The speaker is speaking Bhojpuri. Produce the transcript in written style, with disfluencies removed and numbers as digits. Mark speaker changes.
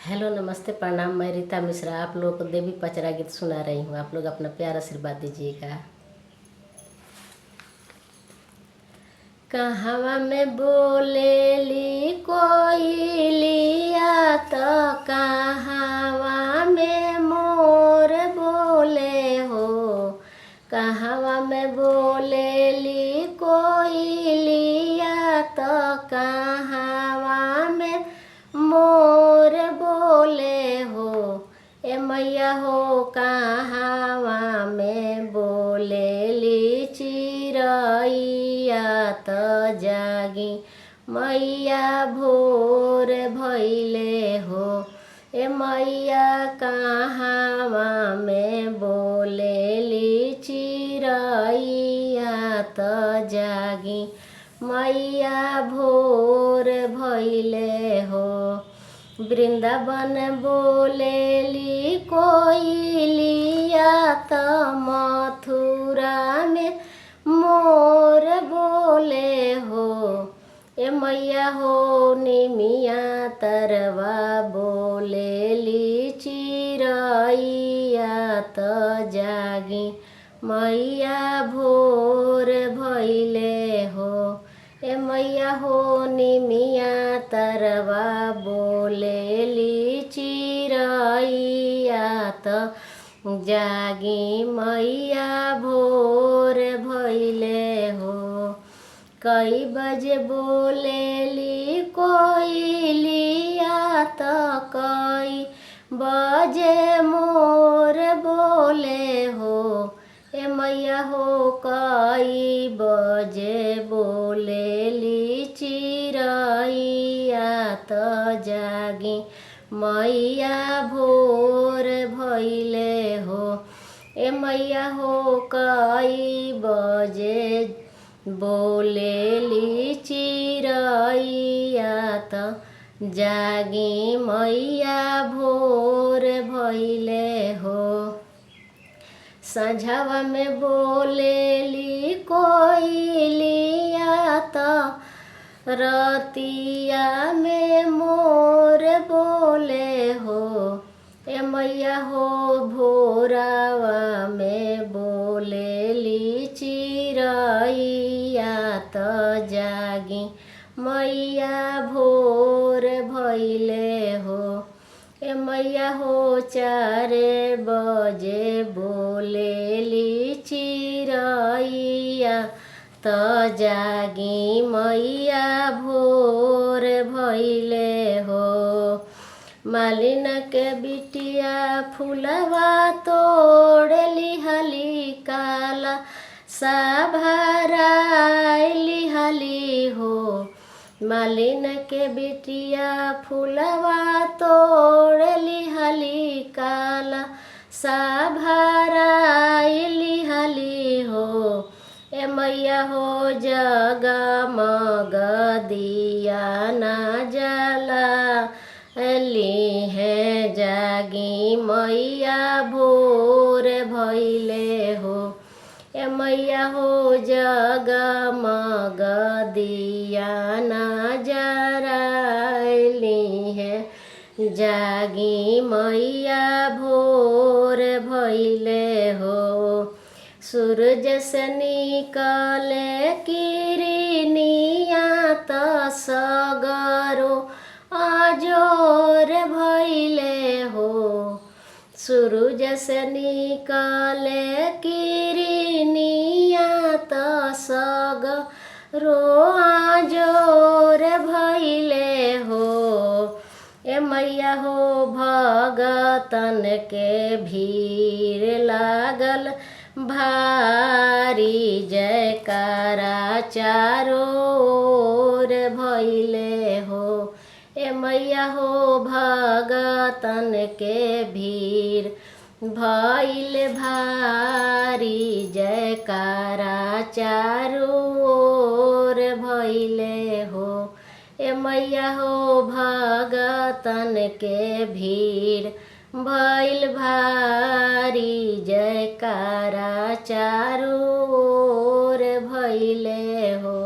Speaker 1: हेलो, नमस्ते, प्रणाम। मैं रीता मिश्रा आप लोगों को देवी पचरा गीत सुना रही हूँ। आप लोग अपना प्यार आशीर्वाद दीजिएगा। कहवा में बोलेली कोयलिया तो कहवा में मोर बोले हो। कहवा में बोलेली कोयलिया तो कहवा में मोर बोले हो। ए मैया हो कहवा में बोलेली चिरैया तो जागी मैया भोर भैले हो। ए मैया कहवा में बोलेली चिरैया तो जागी मैया भोर भैले हो। वृंदावन बोलेली कोयलिया तो मथुरा में मोर बोले हो। ए मैया हो निमिया तरवा बोलेली चिरैया तो जागी मैया भोर भैले हो। ए मैया हो निमिया तरवा बोलेली चिरैया तो जागी मैया भोर भैले हो। कई बजे बोलेली कोयलिया तो कई बजे मोर बोले हो। ए मैया हो कई बजे बोलेली चिरैया तो जागी मैया भोर भैले हो। ए मैया हो कई बजे बोलेली चिरैया तो जागी मैया भोर भैले हो। संझवा में बोलेली कोयलिया तो रतिया में मोर बोले हो। ए मैया हो भोरावा में बोलेली चिरैया तो जागी मैया भोर भैले हो। ए मैया हो 4 बजे बोलेली चिरैया तो जागी मैया भोर भैले हो। मालिन के बिटिया फूलवा तोड़ली हली काला साभराइली हली हो। मालिन के बिटिया फूलवा तोड़ली हली काला साभराइली हली हो। ए मैया हो जगमग दिया ना जला ली है जागी मैया भोर भैले हो। ए मैया हो जगमग दिया ना जराइली है जागी मैया भोर भैले हो। सूरज से निकले किरनिया तो सगरो आजोर भैले हो। सूरज से निकले किरनिया तो सगरो आजोर भैले हो। ए मैया हो भगतन के भीड़ लागल भारी जयकारा चारों ओर भैले हो। ए मैया हो भगतन के भीड़ भैल भारी जयकारा चारों ओर भैले हो। ए मैया हो भगतन के भीड़ भैल भारी जयकारा चारों ओर भैले हो।